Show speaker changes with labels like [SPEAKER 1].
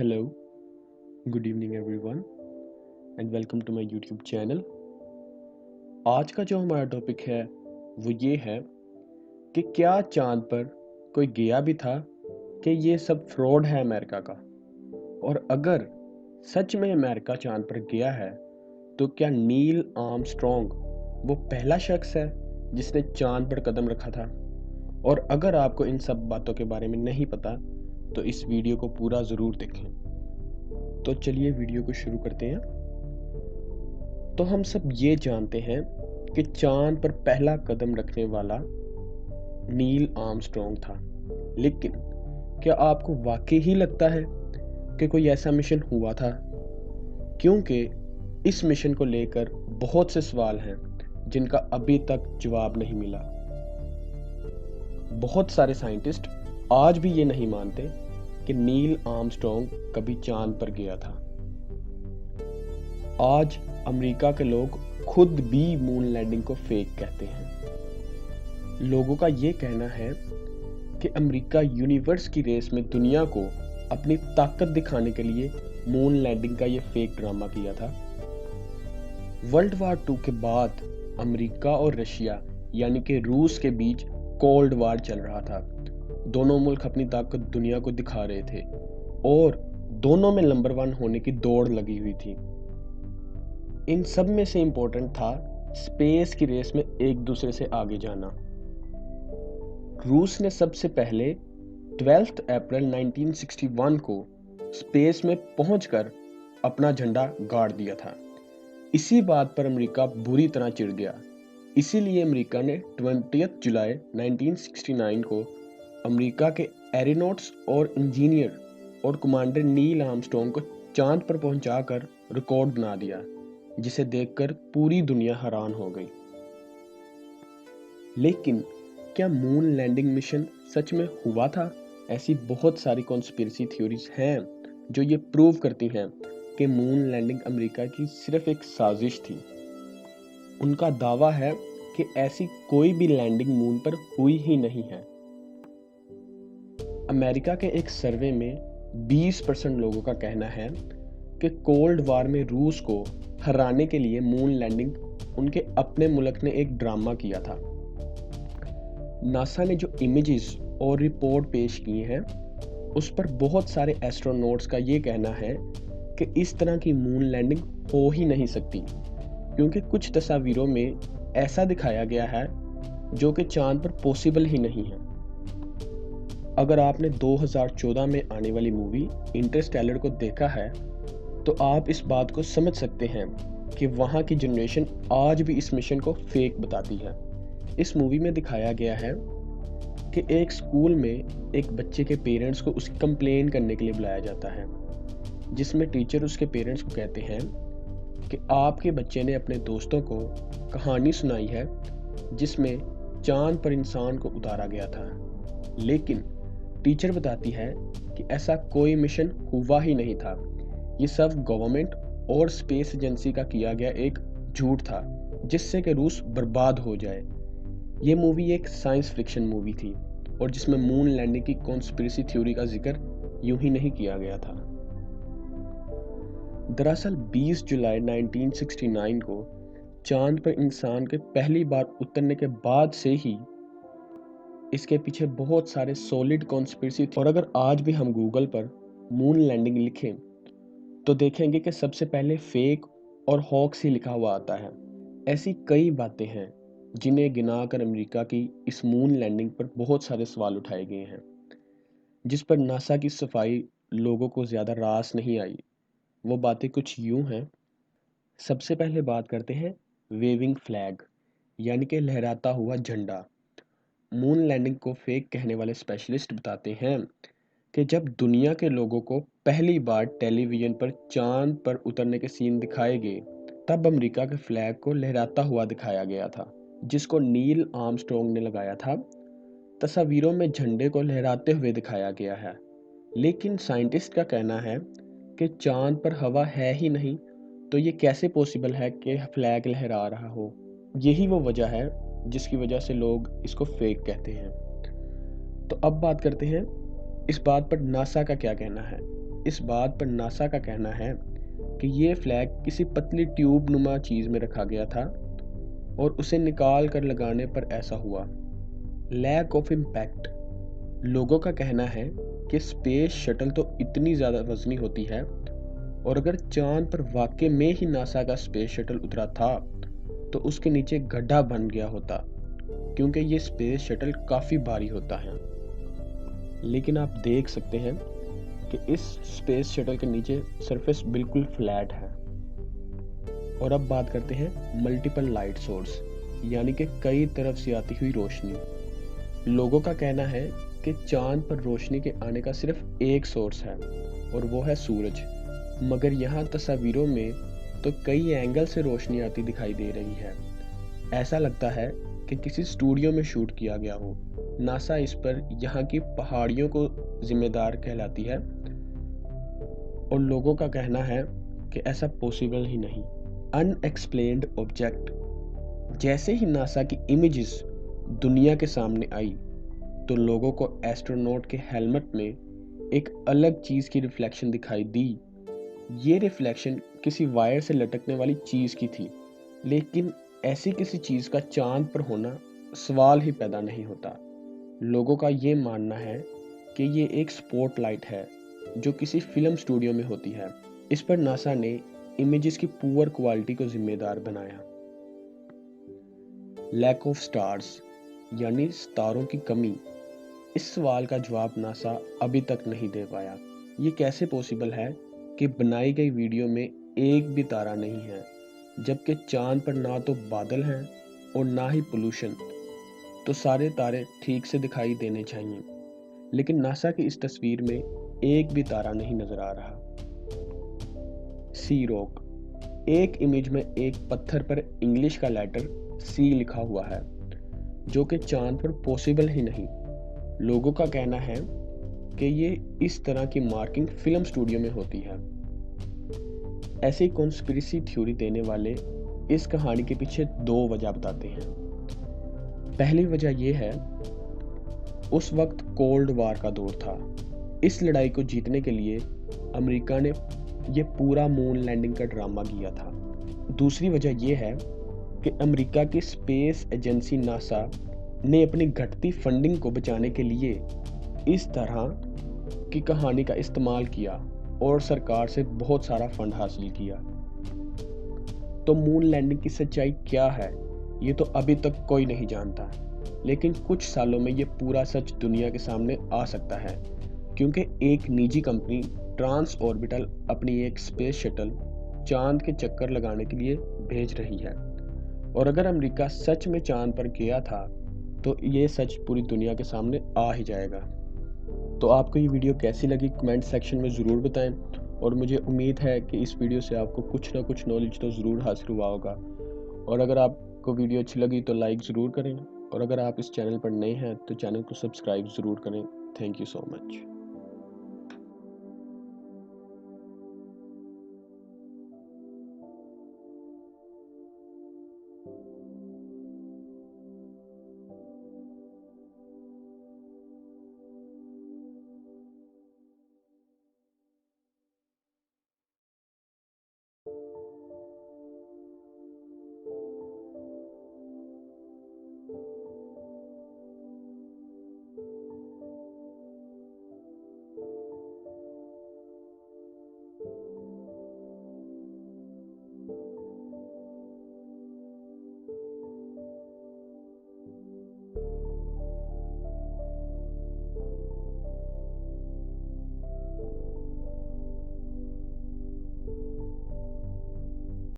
[SPEAKER 1] Hello, good evening everyone and welcome to my YouTube channel. आज का जो हमारा टॉपिक है वो ये है कि क्या चाँद पर कोई गया भी था कि ये सब फ्रॉड है अमेरिका का। और अगर सच में अमेरिका चाँद पर गया है तो क्या नील आर्मस्ट्रॉन्ग वो पहला शख्स है जिसने चाँद पर कदम रखा था। और अगर आपको इन सब बातों के बारे में नहीं पता तो इस वीडियो को पूरा ज़रूर देखें। तो चलिए वीडियो को शुरू करते हैं। तो हम सब ये जानते हैं कि चांद पर पहला कदम रखने वाला नील आर्मस्ट्रॉन्ग था। लेकिन क्या आपको वाकई ही लगता है कि कोई ऐसा मिशन हुआ था? क्योंकि इस मिशन को लेकर बहुत से सवाल हैं जिनका अभी तक जवाब नहीं मिला। बहुत सारे साइंटिस्ट आज भी ये नहीं मानते कि नील आर्मस्ट्रॉन्ग कभी चांद पर गया था। आज अमेरिका के लोग खुद भी मून लैंडिंग को फेक कहते हैं। लोगों का ये कहना है कि अमेरिका यूनिवर्स की रेस में दुनिया को अपनी ताकत दिखाने के लिए मून लैंडिंग का ये फेक ड्रामा किया था। वर्ल्ड वार 2 के बाद अमेरिका और रशिया यानी कि रूस के बीच कोल्ड वार चल रहा था। दोनों मुल्क अपनी ताकत दुनिया को दिखा रहे थे और दोनों में नंबर 1 होने की दौड़ लगी हुई थी। इन सब में से इम्पोर्टेंट था स्पेस की रेस में एक दूसरे से आगे जाना। रूस ने सबसे पहले 12 अप्रैल 1961 को स्पेस में पहुंचकर अपना झंडा गाड़ दिया था। इसी बात पर अमेरिका बुरी तरह चिढ़ गया। इसीलिए अमेरिका ने 20 जुलाई 1969 को अमेरिका के एरोनॉट्स और इंजीनियर और कमांडर नील आर्मस्ट्रॉन्ग को चांद पर पहुंचाकर रिकॉर्ड बना दिया, जिसे देखकर पूरी दुनिया हैरान हो गई। लेकिन क्या मून लैंडिंग मिशन सच में हुआ था? ऐसी बहुत सारी कॉन्स्पिरेसी थ्योरीज हैं जो ये प्रूव करती हैं कि मून लैंडिंग अमेरिका की सिर्फ एक साजिश थी। उनका दावा है कि ऐसी कोई भी लैंडिंग मून पर हुई ही नहीं है। अमेरिका के एक सर्वे में 20% लोगों का कहना है कि कोल्ड वार में रूस को हराने के लिए मून लैंडिंग उनके अपने मुल्क ने एक ड्रामा किया था। नासा ने जो इमेजेस और रिपोर्ट पेश किए हैं उस पर बहुत सारे एस्ट्रोनॉट्स का ये कहना है कि इस तरह की मून लैंडिंग हो ही नहीं सकती, क्योंकि कुछ तस्वीरों में ऐसा दिखाया गया है जो कि चांद पर पॉसिबल ही नहीं है। अगर आपने 2014 में आने वाली मूवी इंटरस्टेलर को देखा है तो आप इस बात को समझ सकते हैं कि वहाँ की जनरेशन आज भी इस मिशन को फेक बताती है। इस मूवी में दिखाया गया है कि एक स्कूल में एक बच्चे के पेरेंट्स को उसकी कंप्लेन करने के लिए बुलाया जाता है, जिसमें टीचर उसके पेरेंट्स को कहते हैं कि आपके बच्चे ने अपने दोस्तों को कहानी सुनाई है जिसमें चांद पर इंसान को उतारा गया था। लेकिन टीचर बताती है कि ऐसा कोई मिशन हुआ ही नहीं था। ये सब गवर्नमेंट और स्पेस एजेंसी का किया गया एक झूठ था जिससे कि रूस बर्बाद हो जाए। ये मूवी एक साइंस फिक्शन मूवी थी और जिसमें मून लैंडिंग की कॉन्स्पिरेसी थ्योरी का जिक्र यूं ही नहीं किया गया था। दरअसल 20 जुलाई 1969 को चांद पर इंसान के पहली बार उतरने के बाद से ही इसके पीछे बहुत सारे सॉलिड कॉन्स्पिरेसी थी। और अगर आज भी हम गूगल पर मून लैंडिंग लिखें तो देखेंगे कि सबसे पहले फेक और हॉक्स ही लिखा हुआ आता है। ऐसी कई बातें हैं जिन्हें गिनाकर अमेरिका की इस मून लैंडिंग पर बहुत सारे सवाल उठाए गए हैं, जिस पर नासा की सफाई लोगों को ज़्यादा रास नहीं आई। वो बातें कुछ यूं हैं। सबसे पहले बात करते हैं वेविंग फ्लैग यानी कि लहराता हुआ झंडा। मून लैंडिंग को फेक कहने वाले स्पेशलिस्ट बताते हैं कि जब दुनिया के लोगों को पहली बार टेलीविजन पर चांद पर उतरने के सीन दिखाए गए तब अमेरिका के फ्लैग को लहराता हुआ दिखाया गया था, जिसको नील आर्मस्ट्रॉन्ग ने लगाया था। तस्वीरों में झंडे को लहराते हुए दिखाया गया है, लेकिन साइंटिस्ट का कहना है कि चांद पर हवा है ही नहीं, तो ये कैसे पॉसिबल है कि फ्लैग लहरा रहा हो। यही वो वजह है जिसकी वजह से लोग इसको फेक कहते हैं। तो अब बात करते हैं इस बात पर नासा का क्या कहना है। इस बात पर नासा का कहना है कि ये फ्लैग किसी पतली ट्यूब नुमा चीज़ में रखा गया था और उसे निकाल कर लगाने पर ऐसा हुआ। Lack of impact. लोगों का कहना है कि स्पेस शटल तो इतनी ज़्यादा वजनी होती है, और अगर चांद पर वाकई में ही नासा का स्पेस शटल उतरा था तो उसके नीचे गड्ढा बन गया होता, क्योंकि ये स्पेस शटल काफ़ी भारी होता है। लेकिन आप देख सकते हैं कि इस स्पेस शटल के नीचे सरफेस बिल्कुल फ्लैट है। और अब बात करते हैं मल्टीपल लाइट सोर्स, यानी कि कई तरफ से आती हुई रोशनी। लोगों का कहना है कि चांद पर रोशनी के आने का सिर्फ एक सोर्स है और वो है सूरज, मगर यहाँ तस्वीरों में तो कई एंगल से रोशनी आती दिखाई दे रही है। ऐसा लगता है कि किसी स्टूडियो में शूट किया गया हो। नासा इस पर यहाँ की पहाड़ियों को जिम्मेदार कहलाती है और लोगों का कहना है कि ऐसा पॉसिबल ही नहीं। Unexplained object. जैसे ही नासा की इमेजेस दुनिया के सामने आई तो लोगों को एस्ट्रोनॉट के हेलमेट में एक अलग चीज की रिफ्लेक्शन दिखाई दी। ये रिफ्लेक्शन किसी वायर से लटकने वाली चीज की थी, लेकिन ऐसी किसी चीज का चांद पर होना सवाल ही पैदा नहीं होता। लोगों का ये मानना है कि ये एक स्पॉटलाइट है जो किसी फिल्म स्टूडियो में होती है। इस पर नासा ने इमेजेस की पुअर क्वालिटी को जिम्मेदार बनाया। लैक ऑफ स्टार्स, यानी सितारों की कमी। इस सवाल का जवाब नासा अभी तक नहीं दे पाया। ये कैसे पॉसिबल है कि बनाई गई वीडियो में एक भी तारा नहीं है, जबकि चांद पर ना तो बादल हैं और ना ही पोल्यूशन, तो सारे तारे ठीक से दिखाई देने चाहिए। लेकिन नासा की इस तस्वीर में एक भी तारा नहीं नजर आ रहा। सी रॉक। एक इमेज में एक पत्थर पर इंग्लिश का लेटर सी लिखा हुआ है, जो कि चांद पर पॉसिबल ही नहीं। लोगों का कहना है कि ये इस तरह की मार्किंग फिल्म स्टूडियो में होती है। ऐसी कॉन्स्पिरेसी थ्योरी देने वाले इस कहानी के पीछे दो वजह बताते हैं। पहली वजह यह है, उस वक्त कोल्ड वार का दौर था। इस लड़ाई को जीतने के लिए अमेरिका ने यह पूरा मून लैंडिंग का ड्रामा किया था। दूसरी वजह यह है कि अमेरिका की स्पेस एजेंसी नासा ने अपनी घटती फंडिंग को बचाने के लिए इस तरह की कहानी का इस्तेमाल किया और सरकार से बहुत सारा फंड हासिल किया। तो मून लैंडिंग की सच्चाई क्या है, ये तो अभी तक कोई नहीं जानता, लेकिन कुछ सालों में ये पूरा सच दुनिया के सामने आ सकता है, क्योंकि एक निजी कंपनी ट्रांस ऑर्बिटल अपनी एक स्पेस शटल चांद के चक्कर लगाने के लिए भेज रही है। और अगर अमेरिका सच में चांद पर गया था तो ये सच पूरी दुनिया के सामने आ ही जाएगा। तो आपको ये वीडियो कैसी लगी कमेंट सेक्शन में ज़रूर बताएं, और मुझे उम्मीद है कि इस वीडियो से आपको कुछ ना कुछ नॉलेज तो ज़रूर हासिल हुआ होगा। और अगर आपको वीडियो अच्छी लगी तो लाइक ज़रूर करें, और अगर आप इस चैनल पर नए हैं तो चैनल को सब्सक्राइब ज़रूर करें। Thank you so much.